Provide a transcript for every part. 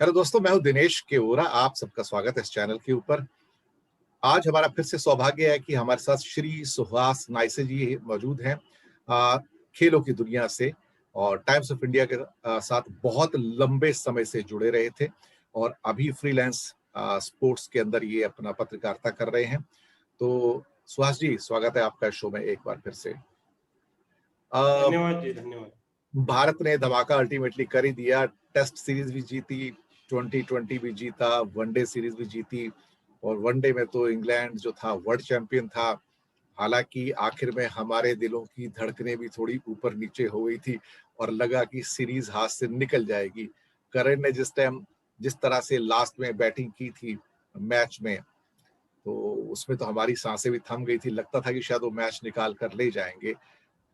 Hello दोस्तों, मैं हूं दिनेश केवरा। आप सबका स्वागत है इस चैनल के ऊपर। आज हमारा फिर से सौभाग्य है कि हमारे साथ श्री सुहास नाइसे जी मौजूद हैं, आ, खेलों की दुनिया से और टाइम्स ऑफ इंडिया के साथ बहुत लंबे समय से जुड़े रहे थे और अभी फ्रीलांस स्पोर्ट्स के अंदर ये अपना पत्रकारिता कर रहे हैं। तो सुहास जी, स्वागत है आपका शो में एक बार फिर से। धन्यवाद जी, धन्यवाद। भारत ने धमाका अल्टीमेटली कर ही दिया। टेस्ट सीरीज भी जीती, 2020 भी जीता, वनडे सीरीज भी जीती और वनडे में तो इंग्लैंड जो था वर्ल्ड चैंपियन था। हालांकि आखिर में हमारे दिलों की धड़कनें भी थोड़ी ऊपर नीचे हो गई थी और लगा कि सीरीज हाथ से निकल जाएगी। करण ने जिस तरह से लास्ट में बैटिंग की थी मैच में, तो उसमें तो हमारी सांसें भी थम गई थी। लगता था कि शायद वो मैच निकाल कर ले जाएंगे,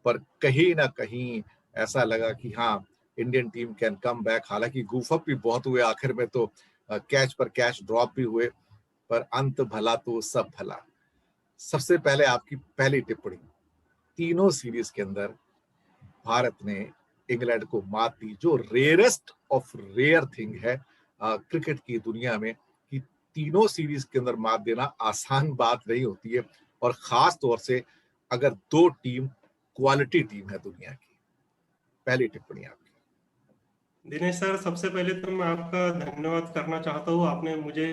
पर कहीं ना कहीं ऐसा लगा कि हाँ, Indian team can come back. हालांकि गूफअप भी बहुत हुए आखिर में, तो कैच पर कैच ड्रॉप भी हुए, पर अंत भला तो सब भला। सबसे पहले आपकी पहली टिप्पणी, तीनों सीरीज के अंदर भारत ने इंग्लैंड को मात दी, जो रेयरेस्ट ऑफ रेयर थिंग है क्रिकेट की दुनिया में, कि तीनों सीरीज के अंदर मात देना आसान बात नहीं होती है, और खास तौर से अगर दो टीम क्वालिटी टीम है दुनिया की। पहली टिप्पणी आपकी। दिनेश सर, सबसे पहले तो मैं आपका धन्यवाद करना चाहता हूँ, आपने मुझे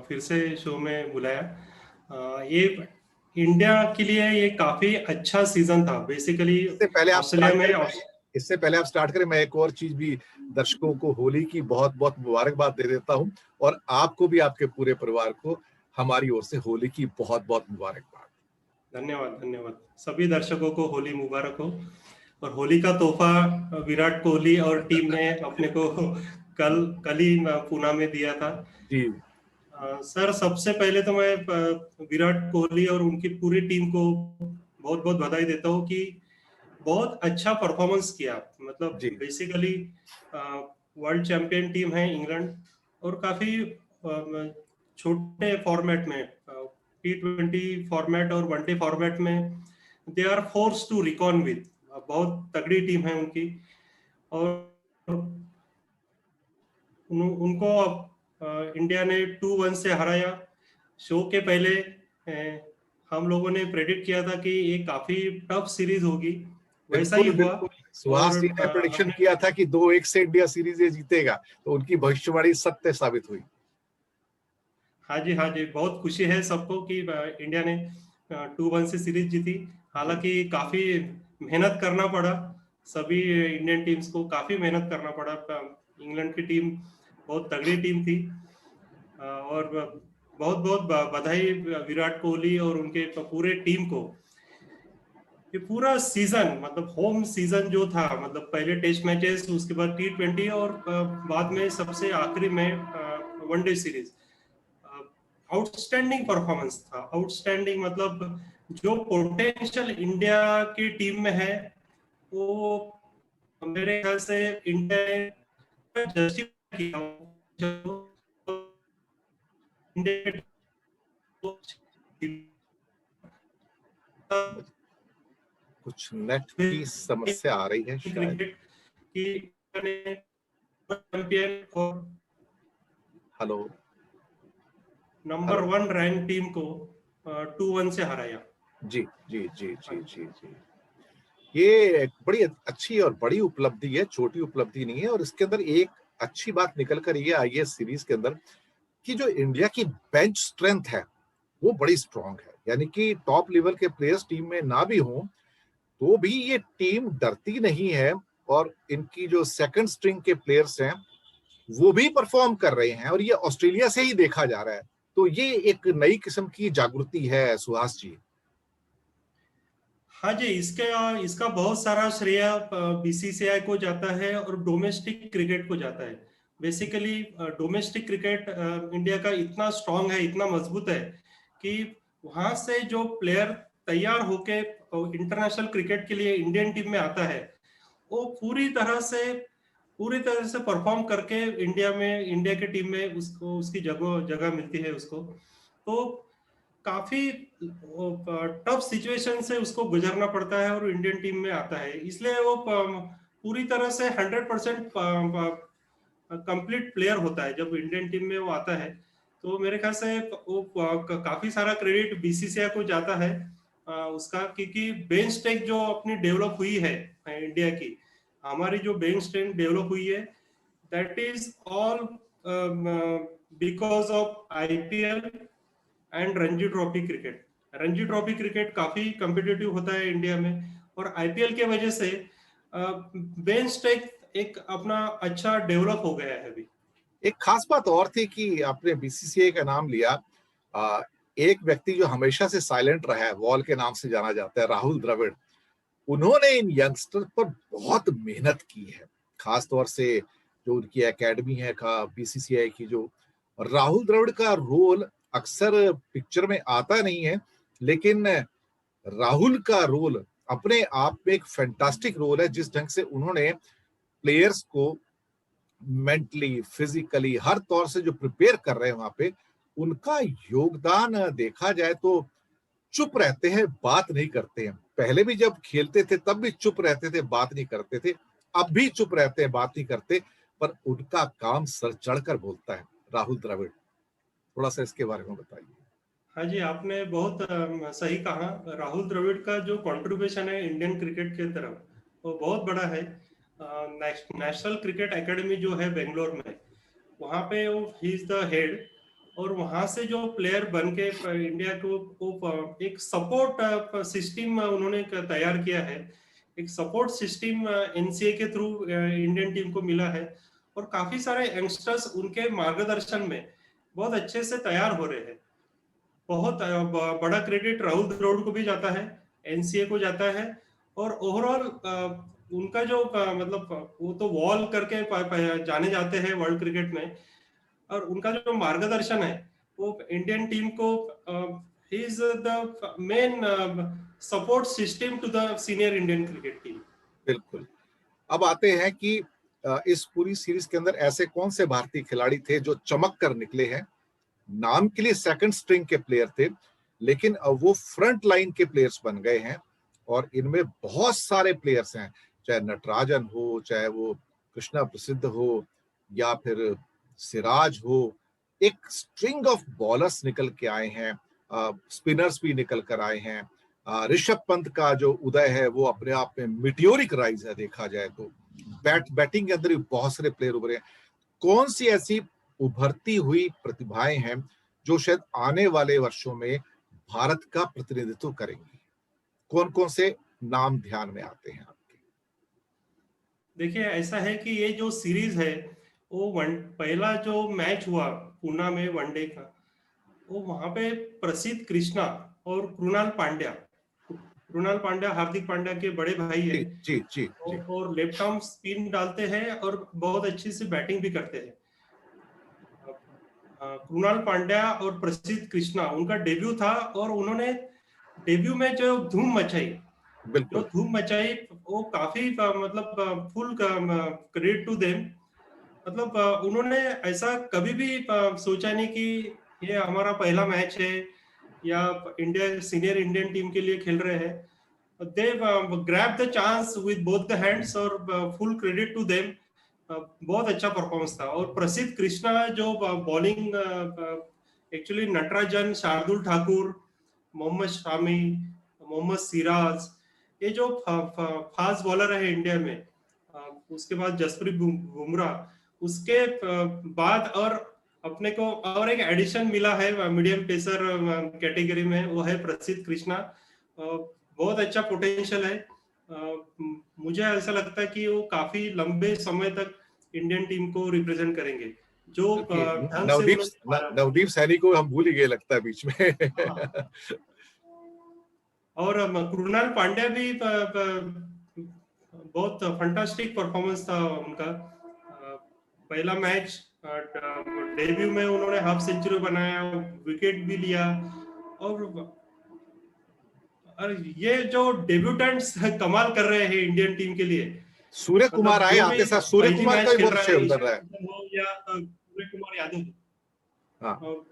फिर से शो में बुलाया। ये इंडिया के लिए ये काफी अच्छा सीजन था बेसिकली। इससे पहले आप ऑस्ट्रेलिया स्टार्ट में करें इससे पहले आप स्टार्ट करें, मैं एक और चीज भी दर्शकों को होली की बहुत बहुत मुबारकबाद दे देता हूं, और आपको भी, आपके पूरे परिवार को हमारी ओर से होली की बहुत बहुत मुबारकबाद। धन्यवाद, धन्यवाद। सभी दर्शकों को होली मुबारक हो। और होली का तोहफा विराट कोहली और टीम ने अपने को कल ही पुणे में दिया था। जी। सर, सबसे पहले तो मैं विराट कोहली और उनकी पूरी टीम को बहुत बहुत बधाई देता हूँ कि बहुत अच्छा परफॉर्मेंस किया। मतलब जी। बेसिकली वर्ल्ड चैंपियन टीम है इंग्लैंड, और काफी छोटे फॉर्मेट में, T20 फॉर्मेट और वनडे फॉर्मेट में they are force to reckon with. बहुत तगड़ी टीम है उनकी। और उनको इंडिया ने 2-1 से हराया। शो के पहले हम लोगों ने प्रेडिक्ट किया था कि ये काफी टफ सीरीज होगी, वैसा ही बिल्कुल हुआ। बिल्कुल, सुहास और जी ने प्रेडिक्शन हमने, किया था कि 2-1 से इंडिया सीरीज ये जीतेगा, तो उनकी भविष्यवाणी सत्य साबित हुई। हाँ जी, हाँ जी, बहुत खुशी है सबको कि इंडिया ने 2-1 से सीरीज जीती। हालांकि काफी मेहनत करना पड़ा, सभी इंडियन टीम्स को काफी मेहनत करना पड़ा। इंग्लैंड की टीम बहुत तगड़ी टीम थी। और बहुत बहुत बधाई विराट कोहली और उनके पूरे टीम को। ये पूरा सीजन, मतलब होम सीजन जो था, मतलब पहले टेस्ट मैचेस, उसके बाद T20 और बाद में सबसे आखिरी में वनडे सीरीज, आउटस्टैंडिंग परफॉर्मेंस था। आउटस्टैंडिंग मतलब जो पोटेंशियल इंडिया की टीम में है, वो मेरे ख्याल से इंडिया ने जस्टिफाई किया। जो इंडिया कुछ नेट की समस्या आ रही है शायद। क्रिकेट की चैंपियन और hello. Number hello. 1 rank team को 2-1 से हराया। जी जी जी जी जी जी। ये एक बड़ी अच्छी और बड़ी उपलब्धि है, छोटी उपलब्धि नहीं है। और इसके अंदर एक अच्छी बात निकल कर ये आई है सीरीज के अंदर, कि जो इंडिया की बेंच स्ट्रेंथ है वो बड़ी स्ट्रांग है। यानी कि टॉप लेवल के प्लेयर्स टीम में ना भी हों, तो भी ये टीम डरती नहीं है, और इनकी जो सेकंड स्ट्रिंग के प्लेयर्स हैं वो भी परफॉर्म कर रहे हैं, और ये ऑस्ट्रेलिया से ही देखा जा रहा है। तो ये एक नई किस्म की जागृति है सुहास जी। हाँ जी, इसका बहुत सारा श्रेय बीसीसीआई को जाता है और डोमेस्टिक क्रिकेट को जाता है। बेसिकली डोमेस्टिक क्रिकेट इंडिया का इतना स्ट्रांग है, इतना मजबूत है कि वहां से जो प्लेयर तैयार होके इंटरनेशनल क्रिकेट के लिए इंडियन टीम में आता है, वो पूरी तरह से परफॉर्म करके इंडिया की टीम में उसको उसकी जगह जगह मिलती है उसको। तो काफी टफ सिचुएशन से उसको गुजरना पड़ता है और इंडियन टीम में आता है, इसलिए वो पूरी तरह से 100% कंप्लीट प्लेयर होता है जब इंडियन टीम में वो आता है। तो मेरे ख्याल से वो काफी सारा क्रेडिट बीसीसीआई को जाता है उसका, क्योंकि बेंच स्ट्रेंथ जो अपनी डेवलप हुई है इंडिया की, हमारी जो बेंच स्ट्रेंथ डेवलप हुई है, that is all because of IPL and Ranji trophy cricket. Ranji trophy cricket काफी कम्पिटिटिव होता है इंडिया में, और आईपीएल के वजह से बेंच स्ट्रेंथ एक अपना अच्छा डेवलप हो गया है अभी। एक खास बात और थी कि आपने बीसीसीआई का नाम लिया, एक व्यक्ति जो हमेशा से साइलेंट रहा है, वॉल के नाम से जाना जाता है, राहुल द्रविड़। उन्होंने इन यंगस्टर पर बहुत मेहनत की है, खास तौर से जो उनकी एकेडमी है का बीसीसीआई की। जो राहुल द्रविड़ का रोल अक्सर पिक्चर में आता नहीं है, लेकिन राहुल का रोल अपने आप में एक फैंटास्टिक रोल है। जिस ढंग से उन्होंने प्लेयर्स को मेंटली, फिजिकली, हर तौर से जो प्रिपेयर कर रहे हैं वहां पे, उनका योगदान देखा जाए तो चुप रहते हैं, बात नहीं करते हैं। पहले भी जब खेलते थे तब भी चुप रहते थे, बात नहीं करते थे। अब भी चुप रहते हैं, बात नहीं करते, पर उनका काम सर चढ़कर बोलता है राहुल द्रविड़। थोड़ा सा इसके बारे में बताइए। हाँ जी, आपने बहुत सही कहा। राहुल द्रविड़ का जो कंट्रीब्यूशन है इंडियन क्रिकेट की तरफ, वो बहुत बड़ा है। नेशनल क्रिकेट एकेडमी जो है बेंगलोर में, वहाँ पे वो ही इज द हेड, और वहाँ से जो प्लेयर बन के इंडिया को एक सपोर्ट सिस्टम उन्होंने तैयार किया है। एक सपोर्ट सिस्टम एनसीए के थ्रू इंडियन टीम को मिला है, और काफी सारे यंगस्टर्स उनके मार्गदर्शन में बहुत अच्छे से तैयार हो रहे हैं। बहुत बड़ा क्रेडिट राहुल द्रविड़ को भी जाता है, एनसीए को जाता है, और ओवरऑल उनका जो मतलब वो तो वॉल करके जाने जाते हैं वर्ल्ड क्रिकेट में, और उनका जो मार्गदर्शन है वो इंडियन टीम को ही is the main support system to the senior Indian cricket team. बिल्कुल। अब आते हैं कि इस पूरी सीरीज के अंदर ऐसे कौन से भारतीय खिलाड़ी थे जो चमक कर निकले हैं। नाम के लिए सेकंड स्ट्रिंग के प्लेयर थे, लेकिन अब वो फ्रंट लाइन के प्लेयर्स बन गए हैं, और इनमें बहुत सारे प्लेयर्स हैं, चाहे नटराजन हो, चाहे वो कृष्णा प्रसिद्ध हो, या फिर सिराज हो। एक स्ट्रिंग ऑफ बॉलर्स निकल के आए हैं, स्पिनर्स भी निकल कर आए हैं। ऋषभ पंत का जो उदय है वो अपने आप में मिटियोरिक राइज है, देखा जाए तो बैटिंग के अंदर भी बहुत सारे प्लेयर उभरे हैं। कौन सी ऐसी उभरती हुई प्रतिभाएं हैं जो शायद आने वाले वर्षों में भारत का प्रतिनिधित्व करेंगी? कौन कौन से नाम ध्यान में आते हैं आपके? देखिए, ऐसा है कि ये जो सीरीज है वो पहला जो मैच हुआ पुणे में वनडे का, वो वहां पे प्रसिद्ध कृष्णा और कृणाल पांड्या हार्दिक पांड्या के बड़े भाई है। जी जी जी जी। और लेफ्ट आर्म स्पिन डालते हैं और बहुत अच्छी से बैटिंग भी करते हैं। कृणाल पांड्या और प्रसिद्ध कृष्णा, उनका डेब्यू था, और उन्होंने डेब्यू में जो धूम मचाई, बिल्कुल। वो काफी मतलब फुल क्रेडिट टू देम। मतलब उन्होंने ऐसा कभी भी सोचा नहीं कि ये हमारा पहला मैच है या इंडिया सीनियर इंडियन टीम के लिए खेल रहे हैं। They grab the chance with both the hands, और फुल क्रेडिट टू देम। बहुत अच्छा परफॉर्मेंस था। और प्रसिद्ध कृष्णा जो बॉलिंग, एक्चुअली नटराजन, शार्दुल ठाकुर, मोहम्मद शामी, मोहम्मद सिराज, ये जो फास्ट बॉलर है इंडिया में, उसके बाद जसप्रीत बुमराह, उसके बाद और अपने को और एक एडिशन मिला है मीडियम पेसर कैटेगरी में, वो है प्रसिद्ध कृष्णा। बहुत अच्छा पोटेंशियल है। मुझे ऐसा लगता है कि वो काफी लंबे समय तक इंडियन टीम को रिप्रेजेंट करेंगे। जो ढंग से उन्होंने नवदीप सैनी को हम भूल ही गए लगता है बीच में। हाँ। और कृणाल पांड्या भी बहुत फंटास्टिक परफॉर्मेंस था उनका। पहला मैच डेब्यू में उन्होंने हाफ सेंचुरी बनाया, विकेट भी लिया। और ये जो डेब्यूटेंट्स कमाल कर रहे हैं इंडियन टीम के लिए, सूर्य कुमार मतलब आए जो आते भी साथ, सूर्य पहली कुमार का मैच भी खेल बहुत रहा अच्छा है, उतर ईशान रहा है। किशन हो या सूर्य कुमार यादव, हाँ,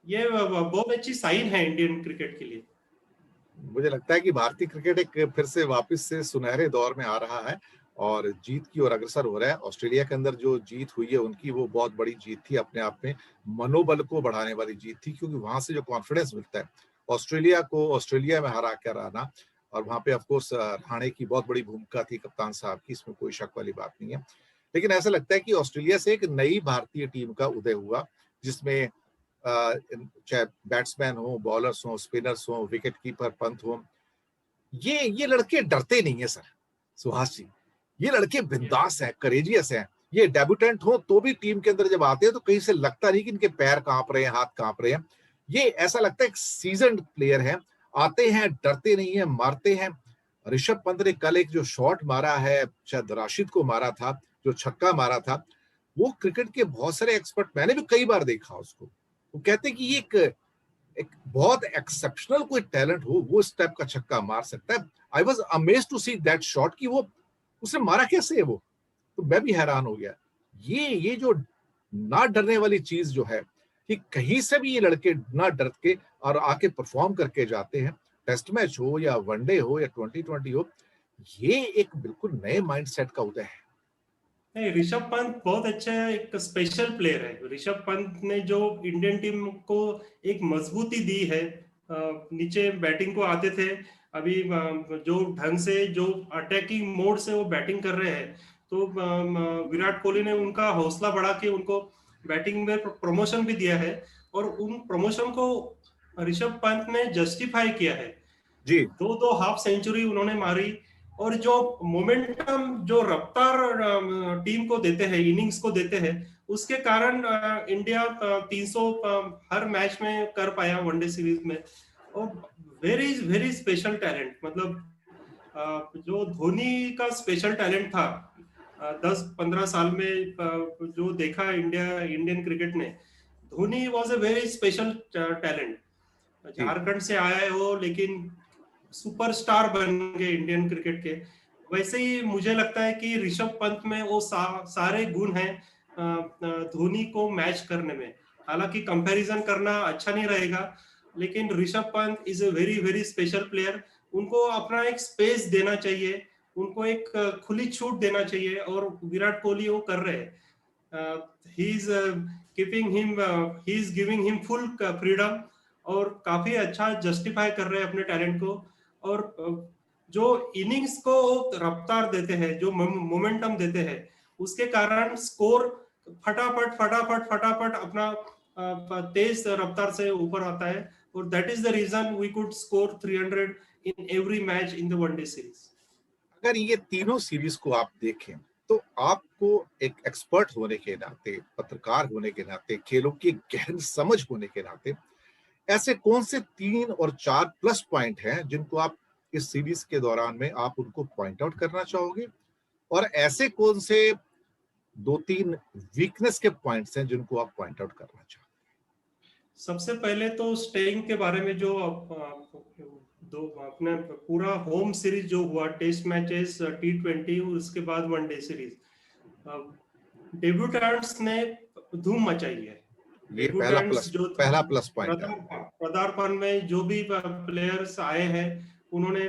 ये बहुत अच्छी साइन है इंडियन क्रिकेट के लिए। मुझे लगता है कि भारतीय क्रिकेट एक फिर से वापस से सुनहरे दौर में आ रहा है, और जीत की ओर अग्रसर हो रहा है। ऑस्ट्रेलिया के अंदर जो जीत हुई है उनकी, वो बहुत बड़ी जीत थी, अपने आप में मनोबल को बढ़ाने वाली जीत थी, क्योंकि वहां से जो कॉन्फिडेंस मिलता है, ऑस्ट्रेलिया को ऑस्ट्रेलिया में हरा कर आना, और वहां पे ऑफ कोर्स रहाणे की बहुत बड़ी भूमिका थी, कप्तान साहब की, इसमें कोई शक वाली बात नहीं है। लेकिन ऐसा लगता है कि ऑस्ट्रेलिया से एक नई भारतीय टीम का उदय हुआ, जिसमें चाहे बैट्समैन हो, बॉलर्स हो, स्पिनर्स हो, विकेट कीपर पंत हो, ये लड़के डरते नहीं है सर, सुहास जी। ये लड़के बिंदास हैं, करेजियस हैं। ये डेब्यूटेंट हो तो भी टीम के अंदर जब आते हैं तो कहीं से लगता नहीं कि इनके पैर कांप रहे हैं, हाथ कांप रहे हैं। ये ऐसा लगता है एक सीजन्ड प्लेयर है, आते हैं, डरते नहीं है, मारते हैं। ऋषभ पंत ने कल एक जो शॉट मारा है, शायद राशिद को मारा था, जो छक्का मारा था, वो क्रिकेट के बहुत सारे एक्सपर्ट, मैंने भी कई बार देखा उसको, वो कहते हैं कि ये एक बहुत एक्सेप्शनल कोई टैलेंट हो, वो इस टाइप का छक्का मार सकता है। I was amazed to see that shot, कि वो उसने मारा कैसे है वो, तो मैं भी हैरान हो गया। ये जो ना डरने वाली चीज जो है, कि कहीं से भी ये लड़के ना डर के और आके परफॉर्म करके जाते हैं, टेस्ट मैच हो या वनडे हो या 2020 हो, ये एक बिल्कुल नए माइंडसेट का उदय है। नहीं, ऋषभ पंत बहुत अच्छा एक स्पेशल प्लेयर है। ऋषभ पंत ने जो इंडियन टीम को एक मजबूती दी है, नीचे बैटिंग को आते थे, अभी जो ढंग से जो अटैकिंग मोड से वो बैटिंग कर रहे हैं, तो विराट कोहली ने उनका हौसला बढ़ा के उनको बैटिंग में प्रमोशन भी दिया है, और उन प्रमोशन को ऋषभ पंत ने जस्टिफाई किया है। जी, दो दो हाफ सेंचुरी उन्होंने मारी, और जो मोमेंटम, जो रफ्तार टीम को देते हैं, इनिंग्स को देते हैं, उसके कारण इंडिया 300 हर मैच में कर पाया वनडे सीरीज में। और वेरी वेरी स्पेशल टैलेंट, मतलब जो धोनी का स्पेशल टैलेंट था 10-15 साल में, जो देखा इंडियन क्रिकेट ने, Dhoni was a very special talent. जी, झारखंड से आया है वो, लेकिन सुपरस्टार बन गए इंडियन क्रिकेट के। वैसे ही मुझे लगता है कि ऋषभ पंत में वो सारे गुण हैं धोनी को मैच करने में। हालांकि कंपैरिजन करना अच्छा नहीं रहेगा, लेकिन Rishabh Pant is a very very special player. उनको अपना एक स्पेस देना चाहिए, उनको एक खुली छूट देना चाहिए, और विराट कोहली वो कर रहे हैं। He is keeping him, he is giving him full freedom, और काफी अच्छा जस्टिफाई कर रहे हैं अपने टैलेंट को। और जो इनिंग्स को रफ्तार देते हैं, जो मोमेंटम देते हैं, उसके कारण स्कोर फटाफट फटाफट फटाफट अपना तेज रफ्तार से ऊपर आता है, और that is the reason we could score 300 in every match in the one day series. अगर ये तीनों सीरीज को आप देखें, तो आपको एक एक्सपर्ट होने के नाते, पत्रकार होने के नाते, खेलों की गहन समझ होने के नाते, ऐसे कौन से 3 और 4 प्लस पॉइंट हैं जिनको आप इस सीरीज के दौरान में आप उनको पॉइंट आउट करना चाहोगे, और ऐसे कौन से 2-3 वीकनेस के पॉइंट्स हैं जिनको आप पॉइंट आउट करना चाहोगे? सबसे पहले तो स्टेइंग के बारे में, जो दो अपने पूरा होम सीरीज जो हुआ, टेस्ट मैचेस, T20, उसके बाद वनडे सीरीज, डेब्यूटेंट्स ने धूम मचाई है। ये डेब्यूटेंट्स जो पहला प्लस पॉइंट है। पदार्पण में जो भी प्लेयर्स आए हैं, उन्होंने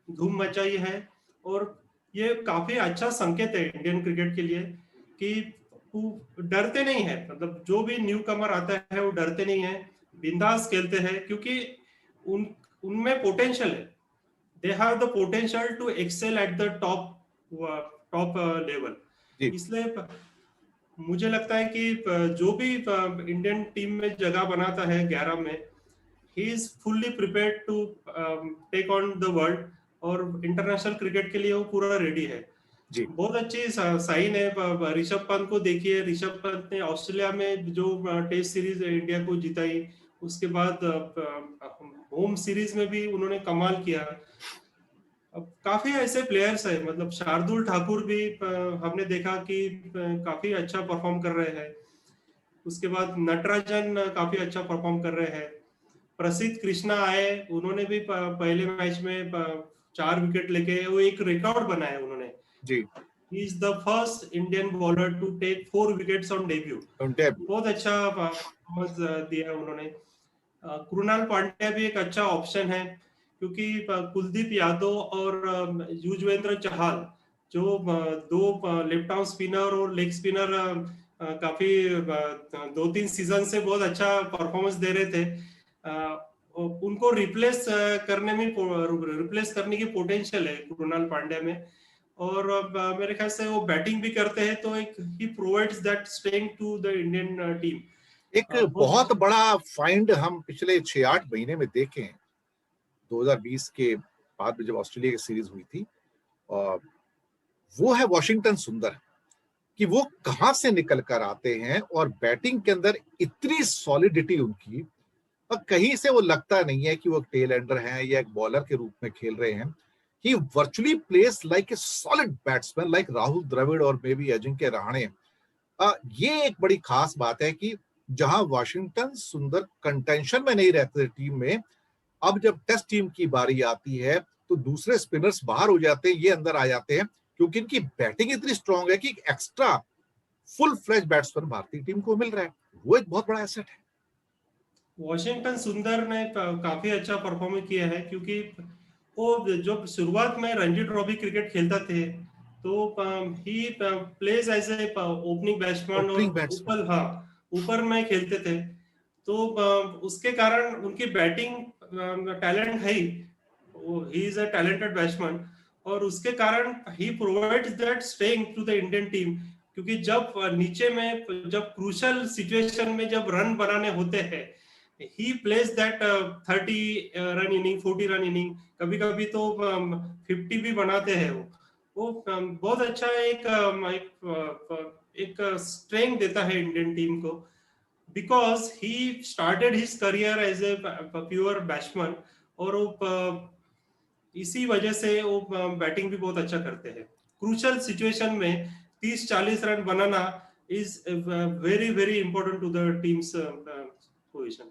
धूम मचाई है। और ये काफी अच्छा संकेत है इंडियन क्रिकेट के लिए, कि वो डरते नहीं है, मतलब जो भी न्यू कमर आता है वो डरते नहीं है, बिंदास खेलते हैं, क्योंकि उनमें पोटेंशियल है। They have the potential to excel at the top level. जी, इसलिए मुझे लगता है कि जो भी इंडियन टीम में जगह बनाता है 11 में, he is fully prepared to take on the world, और इंटरनेशनल क्रिकेट के लिए वो पूरा रेडी है। जी, बहुत अच्छी साइन है। ऋषभ पंत को देखिए, ऋषभ पंत ने ऑस्ट्रेलिया में जो टेस्ट सीरीज इंडिया को जिताई, उसके बाद होम सीरीज में भी उन्होंने कमाल किया। अब काफी ऐसे प्लेयर्स हैं, मतलब शार्दुल ठाकुर भी हमने देखा कि काफी अच्छा परफॉर्म कर रहे हैं। उसके बाद नटराजन काफी अच्छा परफॉर्म कर रहे हैं। प्रसिद्ध कृष्णा आए, उन्होंने भी पहले मैच में 4 विकेट लेके वो एक रिकॉर्ड बनाया उन्होंने। जी, He is the first Indian bowler to take 4 wickets on debut. Debut. बहुत अच्छा परफॉर्मेंस दिया उन्होंने। कृणाल पांड्या भी एक अच्छा ऑप्शन है, क्योंकि कुलदीप यादव और युजवेंद्र चहल जो दो लेफ्ट आर्म स्पिनर और लेग स्पिनर काफी 2-3 सीजन से बहुत अच्छा परफॉर्मेंस दे रहे थे, उनको रिप्लेस करने की पोटेंशियल है कृणाल पांड्या में। और मेरे ख्याल से वो बैटिंग भी करते हैं, तो एक he provides that strength to the Indian team. एक बहुत बड़ा फाइंड हम पिछले 6-8 महीने में देखे हैं 2020 के बाद में, जब ऑस्ट्रेलिया की सीरीज हुई थी, और वो है वॉशिंगटन सुंदर, कि वो कहां से निकल कर आते हैं और बैटिंग के अंदर इतनी सॉलिडिटी उनकी, और कहीं से वो लगता नहीं है कि वो टेल एंडर हैं या एक बॉलर के रूप में खेल रहे हैं। He virtually plays like a solid batsman, like Rahul Dravid और मे बी अजिंक्य रहाणे। ये एक बड़ी खास बात है कि जहां वॉशिंगटन सुंदर कंटेंशन में नहीं रहते टीम में, अब जब टेस्ट टीम की बारी आती है तो दूसरे स्पिनर्स बाहर हो जाते हैं, ये अंदर आ जाते हैं, क्योंकि इनकी बैटिंग इतनी स्ट्रांग है कि एक्स्ट्रा फुल फ्लेज बैट्समैन भारतीय टीम को मिल रहा है। वो एक बहुत बड़ा एसेट है। वॉशिंगटन सुंदर ने काफी अच्छा परफॉर्म किया है, क्योंकि वो जो शुरुआत में रणजी ट्रॉफी क्रिकेट खेलता थे, तो he plays as a opening batsman, और ओपनिंग बैट्समैन। ऊपर, हाँ, ऊपर में खेलते थे। तो उसके कारण उनकी बैटिंग टैलेंट है ही, he is a talented batsman, और उसके कारण he provides that strength to the Indian team. क्योंकि जब नीचे में, जब क्रूशल सिचुएशन में जब रन बनाने होते हैं, he plays that 30 run inning, 40 run inning, कभी कभी तो 50 भी बनाते हैं वो बहुत अच्छा एक स्ट्रेंथ देता है इंडियन टीम को, because he started his career as a pure batsman, और वो इसी वजह से वो बैटिंग भी बहुत अच्छा करते हैं। क्रूशल सिचुएशन में 30-40 रन बनाना is very very important to the team's position.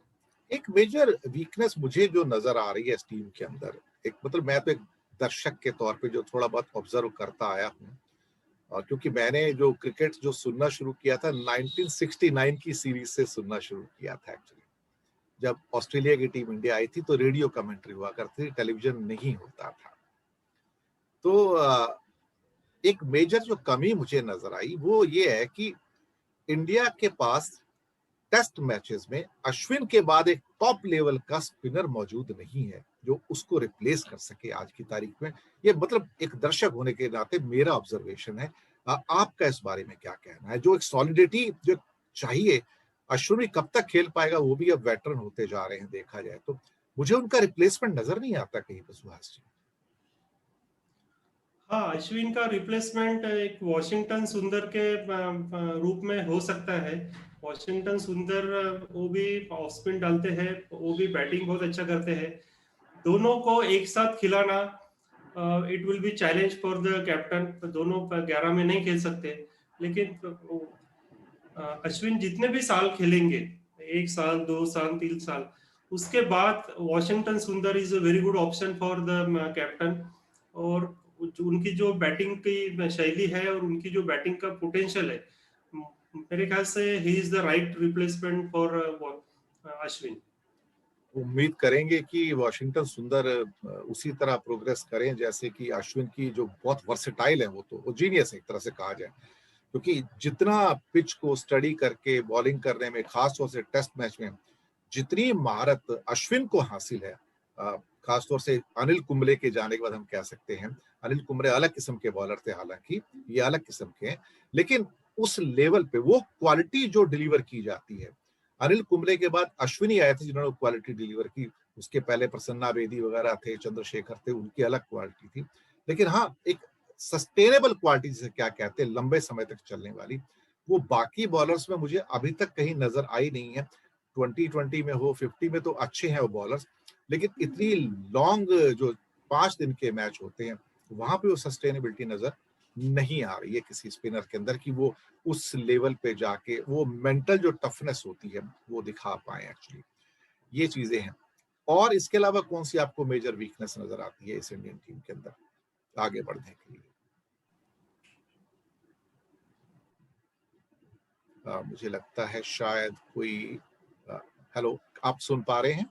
एक मेजर वीकनेस मुझे जो नजर आ रही है इस टीम के अंदर, एक मतलब मैं तो एक दर्शक के तौर पे जो थोड़ा बहुत ऑब्जर्व करता आया हूँ, और क्योंकि मैंने जो क्रिकेट जो सुनना शुरू किया था 1969 की सीरीज से सुनना शुरू किया था एक्चुअली, जब ऑस्ट्रेलिया की टीम इंडिया आई थी तो रेडियो कमेंट्री हुआ करती थी, टेलीविजन नहीं होता था। तो एक मेजर जो कमी मुझे नजर आई वो ये है कि इंडिया के पास टेस्ट मैचेस में अश्विन के बाद एक टॉप लेवल का स्पिनर मौजूद नहीं है जो उसको रिप्लेस कर सके आज की तारीख में। ये मतलब एक दर्शक होने के नाते मेरा ऑब्जर्वेशन है। आपका इस बारे में क्या कहना है? जो एक सॉलिडिटी जो चाहिए, अश्विन भी कब तक खेल पाएगा, वो भी अब वेटरन होते जा रहे हैं देखा जाए तो, मुझे उनका रिप्लेसमेंट नजर नहीं आता कहीं पर सुहास जी। हाँ, अश्विन का रिप्लेसमेंट एक वॉशिंगटन सुंदर के रूप में हो सकता है। वॉशिंगटन सुंदर वो भी ऑफ स्पिन डालते हैं, वो भी बैटिंग बहुत अच्छा करते हैं। दोनों को एक साथ खिलाना it will be challenge for the captain. दोनों 11 में नहीं खेल सकते, लेकिन अश्विन जितने भी साल खेलेंगे, 1 साल, 2 साल, 3 साल, उसके बाद वॉशिंगटन सुंदर is a very good option for the captain. और उनकी जो बैटिंग की शैली है और उनकी जो बैटिंग का पोटेंशियल है, मेरे ख्याल से ही is the right replacement for Ashwin. उम्मीद करेंगे कि वॉशिंगटन सुंदर उसी तरह प्रोग्रेस करें जैसे कि अश्विन की, जो बहुत वर्सेटाइल है, वो जीनियस है एक तरह से कहा जाए, क्योंकि जितना पिच को स्टडी करके बॉलिंग करने में, खासतौर से टेस्ट मैच में जितनी महारत अश्विन को हासिल है, खासतौर से अनिल कुंबले के जाने के बाद हम कह सकते हैं, अनिल कुंबले अलग किस्म के बॉलर थे, हालांकि ये अलग किस्म के हैं, लेकिन उस लेवल पे वो क्वालिटी जो डिलीवर की जाती है, अनिल कुंबले के बाद अश्विनी आए थे जिन्होंने क्वालिटी डिलीवर की। उसके पहले प्रसन्ना बेदी वगैरह थे, चंद्रशेखर थे, उनकी अलग क्वालिटी थी। लेकिन हाँ, एक सस्टेनेबल क्वालिटी जिसे क्या कहते हैं, लंबे समय तक चलने वाली, वो बाकी बॉलर्स में मुझे अभी तक कहीं नजर आई नहीं है। 2020 में हो, 50 में तो अच्छे हैं वो बॉलर्स, लेकिन इतनी लॉन्ग जो 5 दिन के मैच होते हैं, वहां पे वो सस्टेनेबिलिटी नजर नहीं आ रही है किसी स्पिनर के अंदर, कि वो उस लेवल पे जाके वो मेंटल जो टफनेस होती है वो दिखा पाए एक्चुअली। ये चीजें हैं। और इसके अलावा कौन सी आपको मेजर वीकनेस नजर आती है इस इंडियन टीम के अंदर आगे बढ़ने के लिए? मुझे लगता है शायद कोई हेलो, आप सुन पा रहे हैं?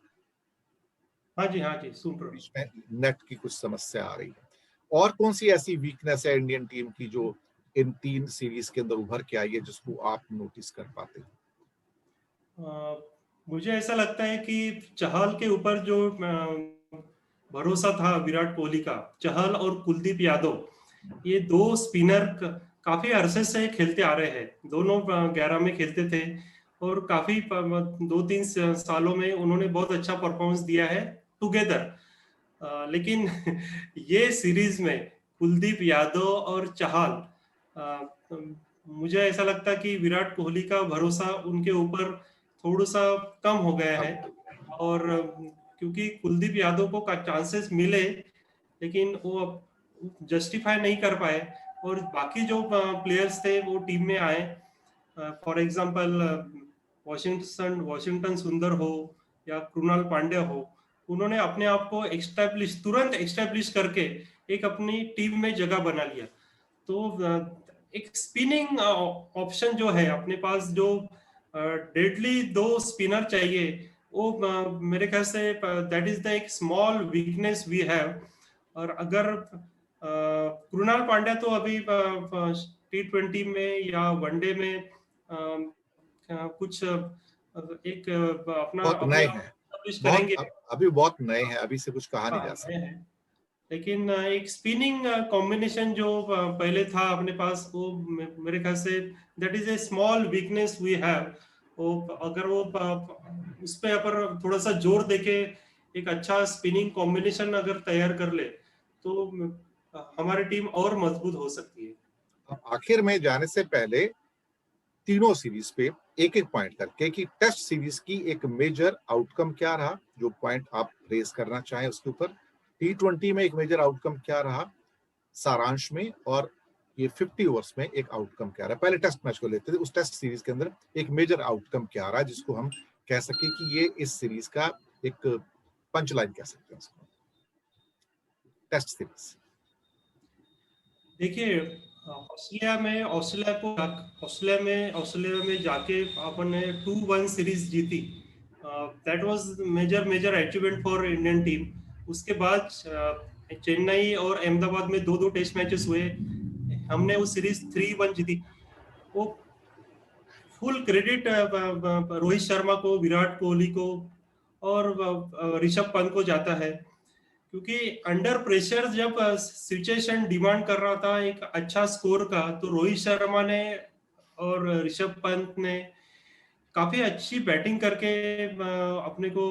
हाँ जी, हाँ जी, सुन रहा हूँ। बीच में नेट की कुछ समस्या आ रही है। और कौन सी ऐसी वीकनेस है इंडियन टीम की जो इन 3 सीरीज के अंदर उभर के आई है, जिसको आप नोटिस कर पाते हैं? मुझे ऐसा लगता है कि चहल के ऊपर जो भरोसा था विराट कोहली का, चहल और कुलदीप यादव, ये दो स्पिनर काफी अरसे से खेलते आ रहे हैं, दोनों 11 में खेलते थे और काफी 2-3 सालों में उन्होंने बहुत अच्छा परफॉर्मेंस दिया है टुगेदर। लेकिन ये सीरीज में कुलदीप यादव और चहल, मुझे ऐसा लगता है कि विराट कोहली का भरोसा उनके ऊपर थोड़ा सा कम हो गया है। और क्योंकि कुलदीप यादव को चांसेस मिले लेकिन वो जस्टिफाई नहीं कर पाए, और बाकी जो प्लेयर्स थे वो टीम में आए, फॉर एग्जांपल वॉशिंगटन सुंदर हो या कृणाल पांड्या हो, उन्होंने अपने आप को तुरंत एक्स्टैब्लिश करके एक अपनी टीम में जगह बना लिया। तो एक स्पिनिंग ऑप्शन जो है अपने पास, जो डेडली दो स्पिनर चाहिए, वो मेरे ख्याल से दैट इज द एक स्मॉल वीकनेस वी हैव। और अगर कृणाल पांड्या तो अभी T20 में या वनडे में कुछ एक अपना बहुत अपने नए आप हैं, establish बहुत करेंगे। अभी बहुत नए हैं, अभी से कुछ कहा नहीं हाँ, जा नए सकता। हैं। लेकिन एक स्पिनिंग कॉम्बिनेशन जो पहले था अपने पास, वो मेरे ख्याल से that is a small weakness we have. वो अगर वो उस पे अगर थोड़ा सा जोर देके एक अच्छा स्पिनिंग कॉम्बिनेशन अगर तैयार कर ले तो हमारी टीम और मजबूत हो सकती है। अब आखिर में जाने से पहले तीनों सीरीज पे एक एक पॉइंट करके कि टेस्ट सीरीज की एक मेजर आउटकम क्या रहा, जो पॉइंट आप रेज करना चाहें उसके ऊपर। T20 में एक मेजर आउटकम क्या रहा सारांश में, और ये 50 ओवर्स में एक आउटकम क्या रहा। पहले टेस्ट मैच को लेते थे, उस टेस्ट सीरीज के अंदर एक मेजर आउटकम क्या रहा जिसको हम कह सके कि ये इस सीरीज का एक पंच लाइन कह सकते हैं उसको, टेस्ट सीरीज। देखिए, ऑस्ट्रेलिया में जाके अपन ने 2-1 सीरीज जीती। That was major major achievement for Indian team. उसके बाद चेन्नई और अहमदाबाद में 2-2 टेस्ट मैचेस हुए, हमने वो सीरीज 3-1 जीती। वो फुल क्रेडिट रोहित शर्मा को, विराट कोहली को और ऋषभ पंत को जाता है, क्योंकि अंडर प्रेशर जब सिचुएशन डिमांड कर रहा था एक अच्छा स्कोर का, तो रोहित शर्मा ने और ऋषभ पंत ने काफी अच्छी बैटिंग करके अपने को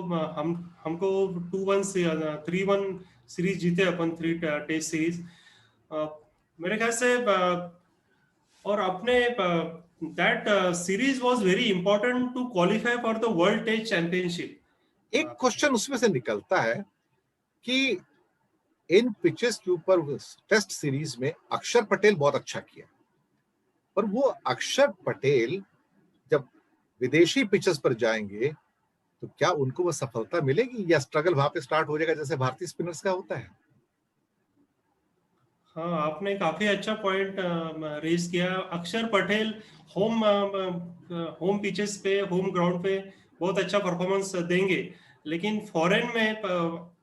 हमको 2-1 से 3-1 सीरीज जीते अपन, 3 टेस्ट सीरीज मेरे ख्याल से। और अपने that series was very important to qualify for the world test championship. एक क्वेश्चन उसमें से निकलता है कि इन पिचेस के ऊपर टेस्ट सीरीज में अक्षर पटेल बहुत अच्छा किया, पर वो अक्षर पटेल जब विदेशी पिचेस पर जाएंगे तो क्या उनको वो सफलता मिलेगी, या स्ट्रगल वहां पे स्टार्ट हो जाएगा जैसे भारतीय स्पिनर्स का होता है? हाँ, आपने काफी अच्छा पॉइंट रेज किया। अक्षर पटेल होम होम पिचेस पे, होम ग्राउंड पे बहुत अच्छा परफॉर्मेंस देंगे, लेकिन फॉरेन में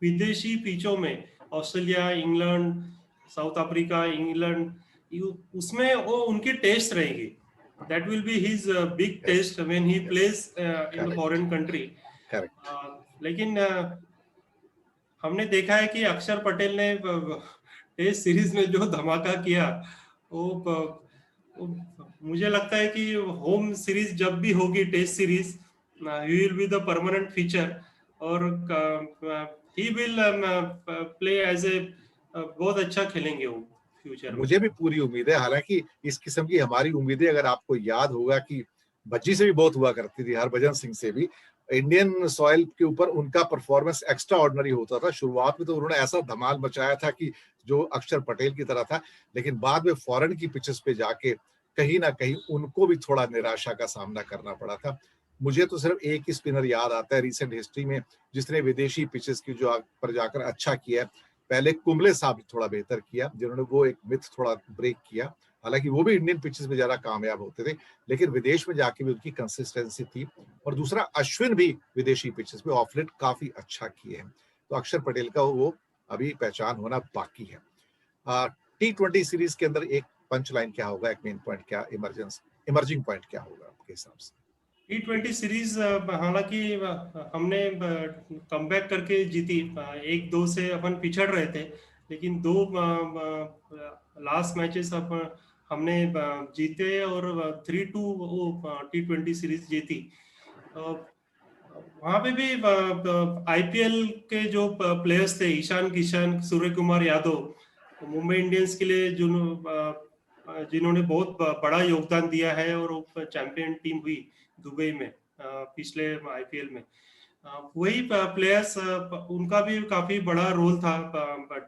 विदेशी पिचों में, Australia, England, South Africa, England, उसमें वो उनकी टेस्ट रहेगी। That will be his big test when he plays in the foreign country. लेकिन हमने देखा है कि अक्षर पटेल ने टेस्ट सीरीज में जो धमाका किया, वो मुझे लगता है कि होम सीरीज जब भी होगी, test series, he will be the permanent feature, और he will play as a, बहुत अच्छा खेलेंगे वो फ्यूचर में। मुझे भी पूरी उम्मीद है, हालांकि इस किस्म की हमारी उम्मीदें, अगर आपको याद होगा कि भज्जी से भी बहुत हुआ करती थी, हरभजन सिंह से भी, इंडियन सॉइल के ऊपर उनका परफॉर्मेंस एक्स्ट्रा ऑर्डिनरी होता था। शुरुआत में तो उन्होंने ऐसा धमाल मचाया था कि जो अक्षर पटेल की तरह था, लेकिन बाद में फॉरेन की पिचेस पे जाके कहीं ना कहीं उनको भी थोड़ा निराशा का सामना करना पड़ा था। मुझे तो सिर्फ एक ही स्पिनर याद आता है रिसेंट हिस्ट्री में जिसने विदेशी पिचेस की जो पर जाकर अच्छा किया है। पहले कुंबले साहब थोड़ा बेहतर किया, जिन्होंने वो एक मिथ थोड़ा ब्रेक किया, हालांकि वो भी इंडियन पिचेस में ज्यादा कामयाब होते थे, लेकिन विदेश में जाके भी उनकी कंसिस्टेंसी थी। और दूसरा, अश्विन भी विदेशी पिचेस पे ऑफलेट काफी अच्छा किए हैं, तो अक्षर पटेल का वो अभी पहचान होना बाकी है। T20 सीरीज के अंदर एक पंच लाइन क्या होगा, एक मेन पॉइंट क्या, इमर्जिंग पॉइंट क्या होगा आपके हिसाब से? T20 सीरीज हालांकि हमने कमबैक करके जीती, 1-2 से अपन पिछड़ रहे थे, लेकिन 2 लास्ट मैचेस अब हमने जीते और 3-2 वो T20 सीरीज जीती। वहां पे भी आईपीएल के जो प्लेयर्स थे, ईशान किशन, सूर्य कुमार यादव, मुंबई इंडियंस के लिए जिन्होंने बहुत बड़ा योगदान दिया है और वो चैंपियन टीम हुई दुबई में पिछले आईपीएल में। वही प्लेयर्स, उनका भी काफी बड़ा रोल था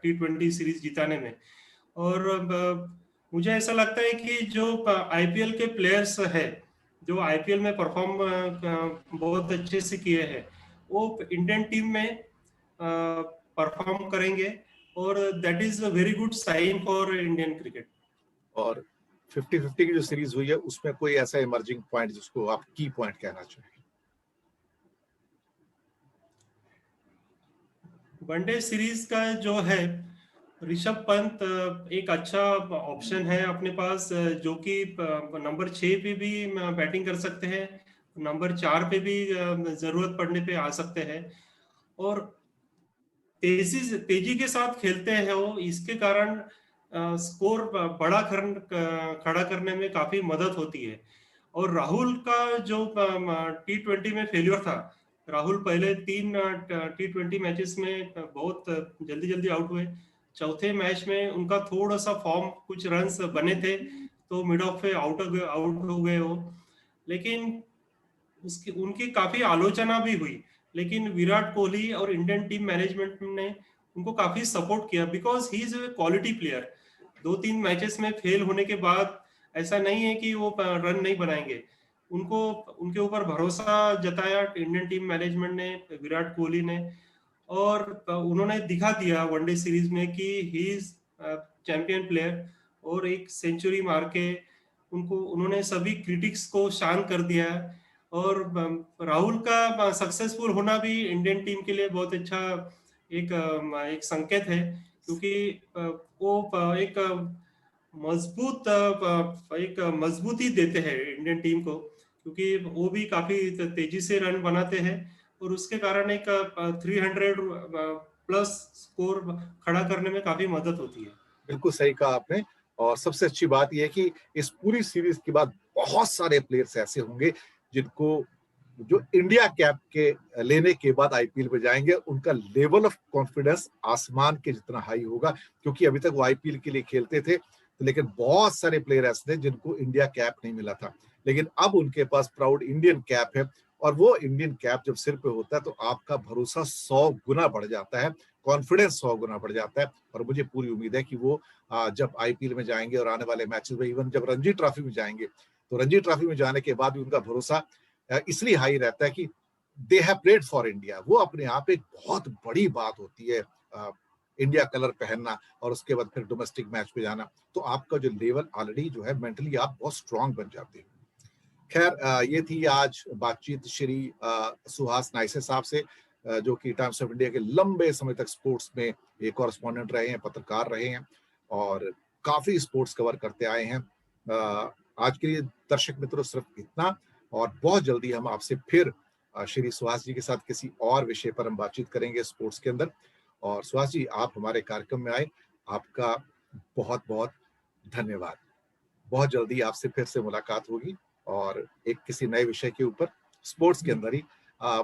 T20 सीरीज जिताने में। और मुझे ऐसा लगता है कि जो आईपीएल के प्लेयर्स है, जो आईपीएल में परफॉर्म बहुत अच्छे से किए हैं, वो इंडियन टीम में परफॉर्म करेंगे, और that is a very good sign for Indian cricket. और 50-50 की जो सीरीज हुई है उसमें कोई ऐसा इमर्जिंग पॉइंट जिसको आप की पॉइंट कहना चाहिए? वनडे सीरीज का जो है, ऋषभ पंत एक अच्छा ऑप्शन है अपने पास, जो कि नंबर 6 पे भी बैटिंग कर सकते हैं, नंबर 4 पे भी जरूरत पड़ने पे आ सकते हैं, और तेजी के साथ खेलते हैं वो, इसके कारण स्कोर बड़ा खड़ा करने में काफी मदद होती है। और राहुल का जो T20 में फेल्योर था, राहुल पहले 3 T20 मैचेस में बहुत जल्दी जल्दी आउट हुए। चौथे मैच में उनका थोड़ा सा फॉर्म, कुछ रन्स बने थे तो मिड ऑफ पे आउट हो गए वो, लेकिन उसकी उनकी काफी आलोचना भी हुई, लेकिन विराट कोहली और इंडियन टीम मैनेजमेंट ने उनको काफी सपोर्ट किया, because he is a quality player. 2-3 matches में फेल होने के बाद ऐसा नहीं है कि वो रन नहीं बनाएंगे, उनको उनके ऊपर भरोसा जताया इंडियन टीम मैनेजमेंट ने, विराट कोहली ने, और उन्होंने दिखा दिया वनडे सीरीज में कि ही इज चैंपियन प्लेयर, और एक सेंचुरी मार के उनको उन्होंने सभी क्रिटिक्स को शांत कर दिया। और राहुल का सक्सेसफुल होना भी इंडियन टीम के लिए बहुत अच्छा एक संकेत है, क्योंकि वो मजबूत एक मजबूती देते हैं इंडियन टीम को, क्योंकि वो भी काफी तेजी से रन बनाते हैं, और उसके कारण एक 300 प्लस स्कोर खड़ा करने में काफी मदद होती है। बिल्कुल सही कहा आपने। और सबसे अच्छी बात यह है कि इस पूरी सीरीज के बाद बहुत सारे प्लेयर्स ऐसे होंगे जिनको, जो इंडिया कैप के लेने के बाद आईपीएल में जाएंगे, उनका लेवल ऑफ कॉन्फिडेंस आसमान के जितना हाई होगा, क्योंकि अभी तक वो आईपीएल के लिए खेलते थे, लेकिन बहुत सारे प्लेयर ऐसे थे जिनको इंडिया कैप नहीं मिला था, लेकिन अब उनके पास प्राउड इंडियन कैप है। और वो इंडियन कैप जब सिर पे होता है तो आपका भरोसा 100 गुना बढ़ जाता है, कॉन्फिडेंस 100 गुना बढ़ जाता है। और मुझे पूरी उम्मीद है कि वो जब आईपीएल में जाएंगे और आने वाले मैचेस में, इवन जब रणजी ट्रॉफी में जाएंगे, तो रणजी ट्रॉफी में जाने के बाद भी उनका भरोसा इसलिए हाई रहता है कि they have played for India. वो अपने आप एक बहुत बड़ी बात होती है, इंडिया कलर पहनना और उसके बाद फिर डोमेस्टिक मैच पे जाना, तो आपका जो लेवल ऑलरेडी जो है मेंटली आप बहुत स्ट्रांग बन जाते हैं। खैर, ये थी आज बातचीत श्री सुहास नाइसे साहब से, जो कि टाइम्स ऑफ इंडिया के लंबे समय तक स्पोर्ट्स में एक कॉरेस्पॉन्डेंट रहे हैं, पत्रकार रहे हैं, और काफी स्पोर्ट्स कवर करते आए हैं। आज के लिए दर्शक मित्रों सिर्फ इतना, और बहुत जल्दी हम आपसे फिर श्री सुहास जी के साथ किसी और विषय पर हम बातचीत करेंगे स्पोर्ट्स के अंदर। और सुहास जी, आप हमारे कार्यक्रम में आए, आपका बहुत बहुत धन्यवाद। बहुत जल्दी आपसे फिर से मुलाकात होगी, और एक किसी नए विषय के ऊपर स्पोर्ट्स के अंदर ही।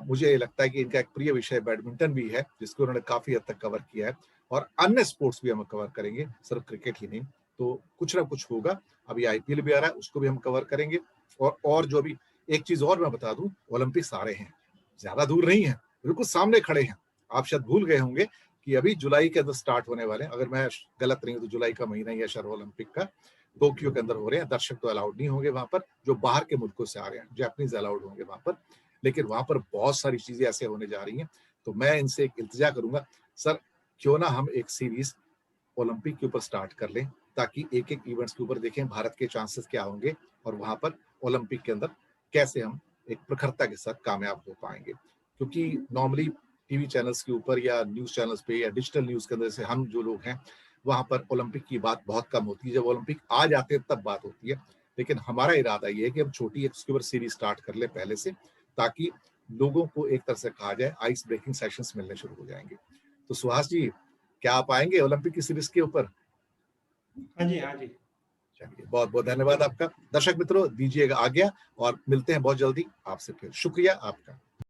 मुझे लगता है कि इनका एक प्रिय विषय बैडमिंटन भी है, जिसको उन्होंने काफी हद तक कवर किया है, और अन्य स्पोर्ट्स भी हम कवर करेंगे, सिर्फ क्रिकेट ही नहीं। तो कुछ ना कुछ होगा। अभी आईपीएल भी आ रहा है, उसको भी हम कवर करेंगे। और जो भी एक चीज और मैं बता दूं, ओलंपिक्स आ रहे हैं, ज्यादा दूर नहीं है, बिल्कुल सामने खड़े हैं। आप शायद भूल गए होंगे कि अभी जुलाई के अंदर स्टार्ट होने वाले हैं, अगर मैं गलत नहीं हूं तो जुलाई का महीना ही है शायद ओलंपिक का। टोक्यो के अंदर हो रहे हैं। दर्शक तो अलाउड नहीं होंगे वहां पर, जो बाहर के मुल्कों से आ रहे हैं, जापानीज अलाउड होंगे वहां पर, लेकिन वहां पर बहुत सारी चीजें ऐसे होने जा रही हैं। तो मैं इनसे एक इल्तिजा करूंगा, सर क्यों ना हम एक सीरीज ओलंपिक के ऊपर स्टार्ट कर लें, ताकि एक एक इवेंट्स के ऊपर देखें भारत के चांसेस क्या होंगे, और वहां पर ओलंपिक के अंदर कैसे हम एक प्रखरता के साथ कामयाब हो पाएंगे। क्योंकि नॉर्मली टीवी चैनल्स के ऊपर या न्यूज चैनल्स पे या डिजिटल न्यूज के अंदर से हम जो लोग हैं, वहां पर ओलंपिक की बात बहुत कम होती है। जब ओलंपिक आ जाते हैं तब बात होती है। लेकिन हमारा इरादा ये है कि हम छोटी एक उसके ऊपर सीरीज स्टार्ट कर ले पहले से, ताकि लोगों को एक तरह से कहा जाए आइस ब्रेकिंग सेशंस मिलने शुरू हो जाएंगे। तो सुहास जी, क्या आप आएंगे ओलंपिक की सीरीज के ऊपर? हाँ जी, हाँ जी। चलिए, बहुत बहुत धन्यवाद बिल्कुल। आपका। दर्शक मित्रों, दीजिएगा आज्ञा और मिलते हैं बहुत जल्दी आपसे फिर। शुक्रिया आपका।